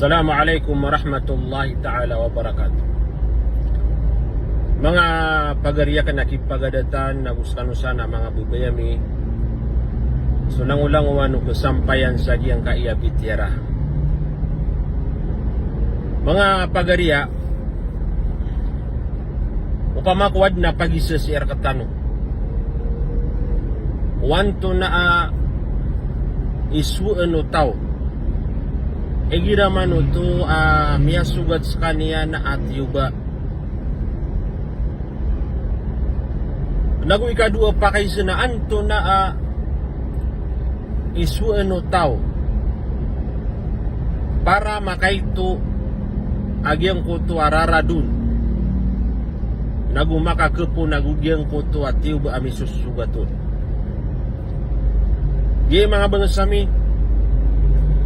Assalamualaikum warahmatullahi ta'ala wabarakatuh. Mga pagariyakan nakipagadatan na gusto sana mga bubayami. So nangulang umano kesampayan sa giyang kaiyabitira. Mga pagariya, upamakwad na pag-isa si Erkatano. Wanto na isuan o tao. Egiraman ito miyasugat sa kaniya na at yuba. Nagu ikadua pa kay sinaan to na isuan o tao. Para makaito agyang ko to araradun. Nagu makakepo nagugyang ko to at yuba amisusugaton. Di mga bangasami,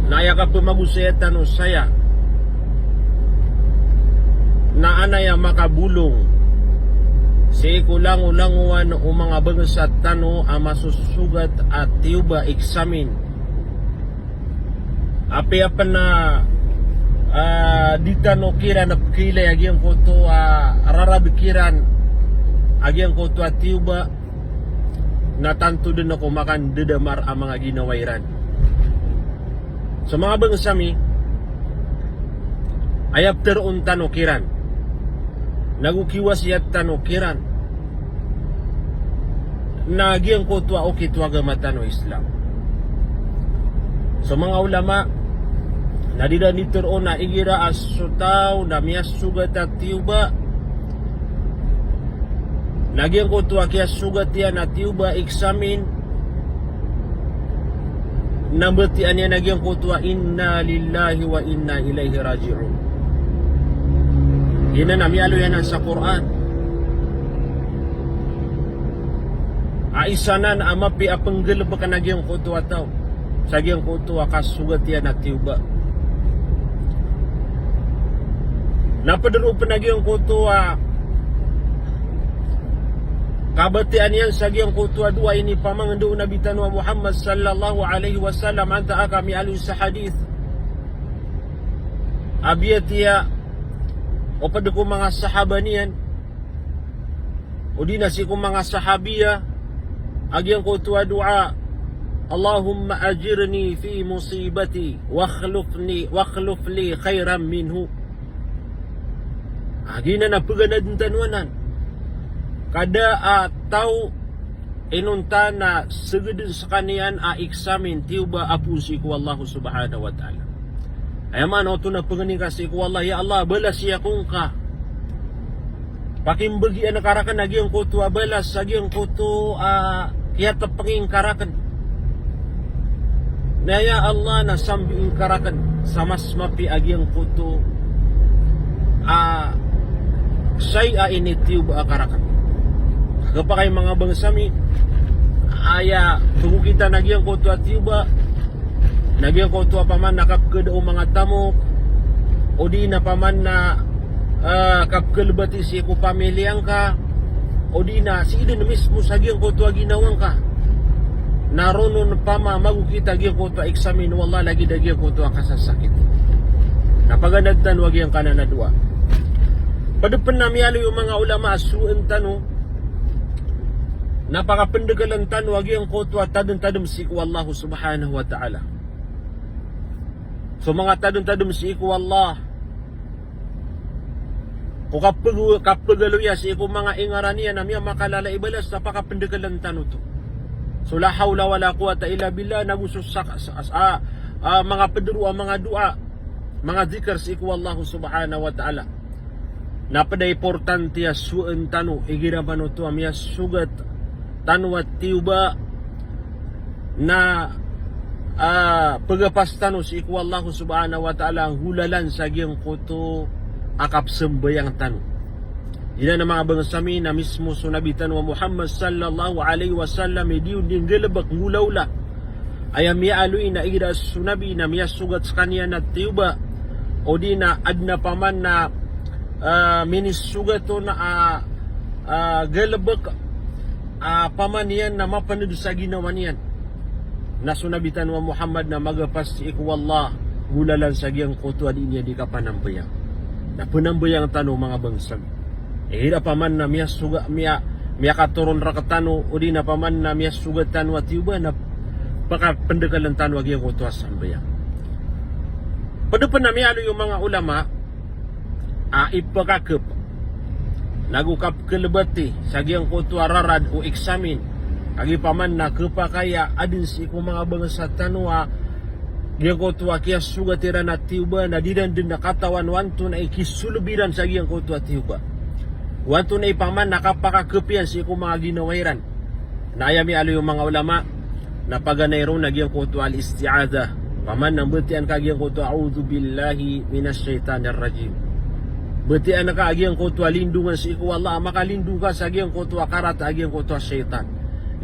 naya ka pumaguseta no saya na anaya makabulong si kulang-ulanguan o mga bagasat tano ang masusugat at tiuba eksamin api apa na dita no kira na kilay agyang ko to rarabikiran agyang ko to at tiuba na tanto din ako makan dedamar ang mga ginawairan. Sa mga bangsami, ayap terun tanokiran. Nagukiwas yat tanokiran. Nagyang ko tuwa o kitwa gamatano Islam. Sa mga ulama, nadida ni terun na igira asutaw na miyas sugat at tiuba. Nagyang ko tuwa kaya sugat yan at tiuba eksamin. Nabatian niya nagyang kutuwa, inna lillahi wa inna ilaihi raji'un. Ginanamyalo yan sa Quran. Aisanan amapi apenggelab ka nagyang kutuwa tao. Sagyang kutuwa kasugat yan at tiuba. Napadaro pa nagyang kutuwa. Kabatian yan sa giyang kutuwa dua ini pamangando nabitan wa Muhammad sallallahu alaihi wasallam anta kami alu sa hadith. Abiyatiya o pada ko mga sahaba niyan o di na si ko mga sahabiya agyang kutuwa dua Allahumma ajirni fi musibati wa akhluf li khairan minhu. Agina na paganad tanwanan kada tao inunta na segedin sa kanian eksamin tiuba apusi ko Allah subhanahu wa ta'ala. Ayaman o ito na panganing kasi ko Allah, ya Allah, balas siya kung ka. Pakimbagi na karakan, nagyang ko to balas, nagyang ko to kiyata panging karakan. Na ya Allah na sambiing karakan, samas mapi agyang ko to saya ini tiuba karakan. Kapag kayo mga bangsami, aya, tugo kita nagyang koto at tiuba, nagyang koto paman nakapkada o mga tamok, o di na paman na kapkalbati si ko pamilyang ka, o di na si idin mismo sa gyang koto ginawang ka. Naronon pama magukita gyang koto eksamin, wallah lagi da gyang koto kasasakit. Napaganagtan wag yung kananadua. Padapan namiyalo yung mga ulama asuan tano, napakapendagalan tan wagi ang kotwa tadon-tadom si iku Allah subhanahu wa ta'ala. So mga tadon-tadom si iku Allah, kung kapagaluya si iku mga ingaraniya na miya makalala ibalas, napakapendagalan tan ito. So la hawla wa la quwata illa billah, nagususak mga peduru, mga dua, mga zikr si iku Allah subhanahu wa ta'ala. Napada importante ya suan tanu igiraman ito amya sugat tanwat tiuba na pagapas tanu si iku Allah subhanahu wa ta'ala ang hulalan sa giyang kuto akap sembayang tanu. Ina na mga bangsami na mismo sunabitan wa Muhammad sallallahu alaihi wasallam diyo din galabak ngulawla ayam ya aluin na ira sunabi na miya sugat sa kanya na tiuba o di na adna paman na minisugato na galabak pamanian na mapanood sa ginawa niyan. Nasunabitan wa Muhammad na magapas iku wallah gulalan sa giyang kutua di niya di ka panambayang. Na panambayang tano mga bangsag. Hida pa man na miya suga miya katuron ra katano o di na pa man na miya suga tano at yuba na baka pendekalan tano agi ang kutua sa ambayang. Padupan na miya yung mga ulama ipakakap nagukap kelebati sa giyang kutua rarad o eksamin agi pa man na kapakaya adin si ko mga bangsa tanwa giyang kutua kaya suga tira na tiuba na didan din na katawan wanto na ikisulubiran sa giyang kutua tiuba. Wanto na ipaman nakapakakepian si ko mga ginawairan. Naayami alo yung mga ulama na paganayro na giyang kuto al-isti'adha. Paman nang betian ka giyang kuto a'udhu billahi minasyaitanir rajim. Betian na ka giyang kuto lindungan si ko Allah makalindung ka sa giyang kuto akarat agiyang kuto syaitan.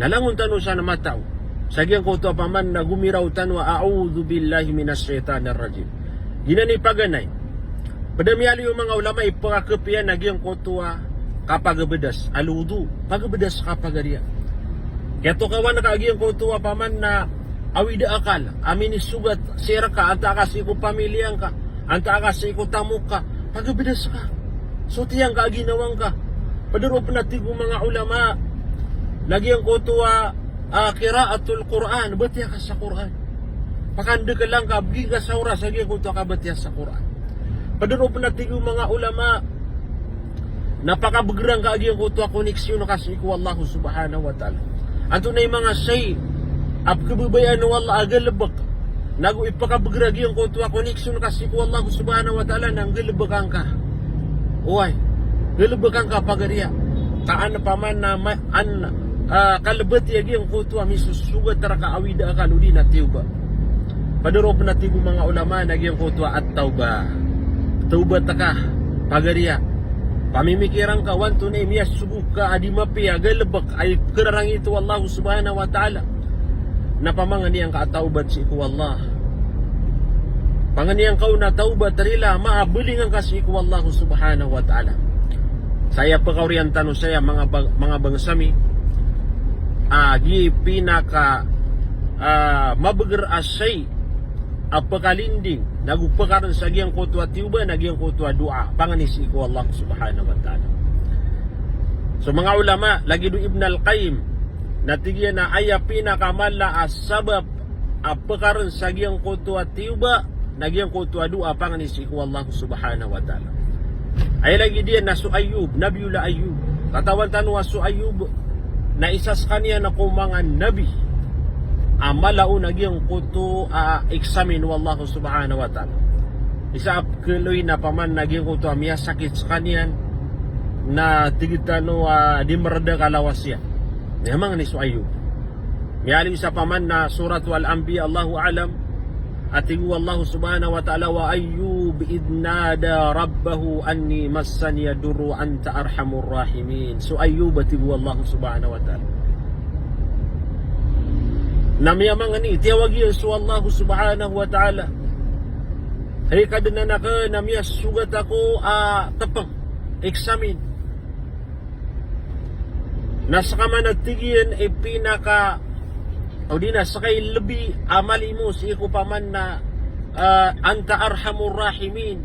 Nalangon tanong siya na mataw. Sa giyang kuto paman na gumiraw tanwa a'udhu billahi minasyaitanir rajim. Ginani paganay. Padamiali yung mga ulama ipakakepian na giyang kuto kapag bedas aludu pag bedas kapag ariya kaya to kawan nakaagi ang kutuwa paman na awida akal amin isugat sira ka anta ka si ko pamilyang ka anta ka si ko tamuk ka pag bedas ka so tiyang ka ginawang ka paduro panati ko mga ulama lagi ang kutuwa qiraatul Quran batya ka sa Quran pakande ka lang ka abgi ka sa oras lagi ang kutuwa ka batya sa Quran paduro panati ko mga ulama napakabegerang kaagi ang kutuwa koneksyon kasi ko Allah subhanahu wa ta'ala. Anto na yung mga say ap kababayan ng Allah agalabak. Nago ipakabegeragi ang kutuwa koneksyon kasi ko Allah subhanahu wa ta'ala nang galabakan ka. Uy, galabakan ka pagariya. Kaan pa man na kalabati agi ang kutuwa misusugat tara ka awida ka ludi na tiuba. Paduro pa natin mga ulama nagi ang kutuwa at tauba. Tauba taka pagariya. Pamimikiran ka wanto na imiyas subuk ka adimapi agalabak ay kerarang itu Allah subhanahu wa ta'ala na pamanganiang kaataubat si iku Allah panganiang kau na taubat tarila maabulingan ka si iku Allah subhanahu wa ta'ala. Saya pakaurian tanong saya mga bangsami agi pinaka mabeger asay apakalinding nagupakaran sa giyang kutuwa tiuba nagyang kutuwa dua panganis ko Allah subhanahu wa ta'ala. So mga ulama lagi do Ibn al-Qayyim natigyan na aya pinakamala asbab apakaran sa giyang kutuwa tiuba nagyang kutuwa dua panganis ko Allah subhanahu wa ta'ala. Ay lagi dia na Suayyub Nabiullah Ayyub katawan tanwa Suayyub na isas kaniya na mga nabi malao nagyang kuto examine wallahu subhanahu wa ta'ala. Isa keloy na paman nagyang kuto miya sakit sa kanyan na tigitano di merda kalawas siya. Memang ni Suayyub. Miyali isa paman na surat wal-anbiya Allahu alam atigu wallahu subhanahu wa ta'ala wa ayyub idnada rabbahu anni massani yadurru anta arhamur rahimin. Suayyub atigu wallahu subhanahu wa ta'ala. Namiyamang ani tiyawagi su Allah subhanahu wa ta'ala. Hay kadana naka namiya sugat ako tapang examine. Nasa ka man nagtigiyan pinaka o di na sakay lebi amali mo si ko paman na anta arhamur rahimin.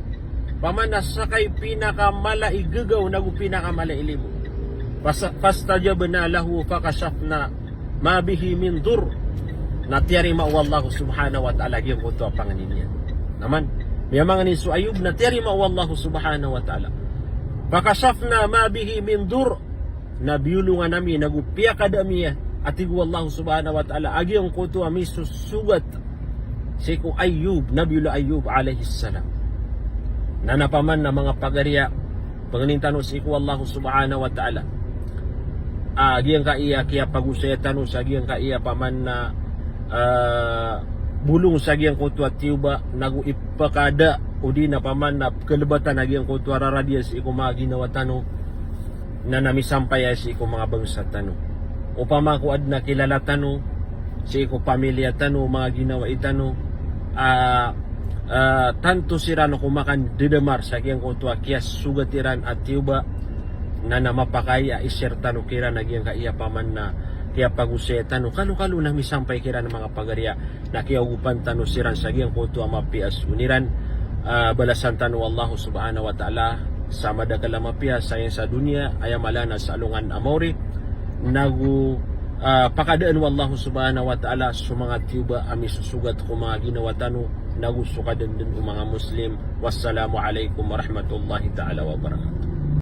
Paman na sakay pinaka malaigagaw nagu pinaka malailim. Fastajabna lahu fakashafna ma bihi min dur. Natiyari ma'awallahu subhanahu wa ta'ala yung kuto panganin niya. Naman, may mga ni Suayyub natiyari ma'awallahu subhanahu wa ta'ala. Pakasafna ma bihi min dur nabiyulungan nami nagupiya kadamiya atigu Allah subhanahu wa ta'ala agi yung kuto ami susugat si ku Ayyub Nabiullah Ayyub alayhis salam. Nanapaman na mga pagariya panganin tanong si ku Allah subhanahu wa ta'ala agiyang kaiya kaya pag-usaya tanong sa agiyang kaiya paman na bulong sa giyang kutuwa tiuba nagu ipakada o di na paman na kalabatan na giyang kutuwa raradiya si iko mga ginawa tanong na namisampay si iko mga bangsa tanong o pamakuad na kilala tanong si iko pamilya tanong mga ginawa itanong tanto sirano kumakan didamar sa giyang kutuwa kiyas sugatiran at tiuba na namapakaya iser tanong kira na giyang kaiya paman na kaya pag-useta no kalo-kalo na misampay kira ng mga pagarya na kiyagupan tano siran sa giyang kuto ang mapias uniran balasan tano Allah subhanahu wa ta'ala sama da kalamapias sa sa dunia ayamala sa alungan amori nagu pakadaan wallahu subhanahu wa ta'ala sa mga tiuba ami susugat ko mga ginawa tano nagusto ka din mga Muslim. Wassalamu alaikum warahmatullahi ta'ala wabarakatuh.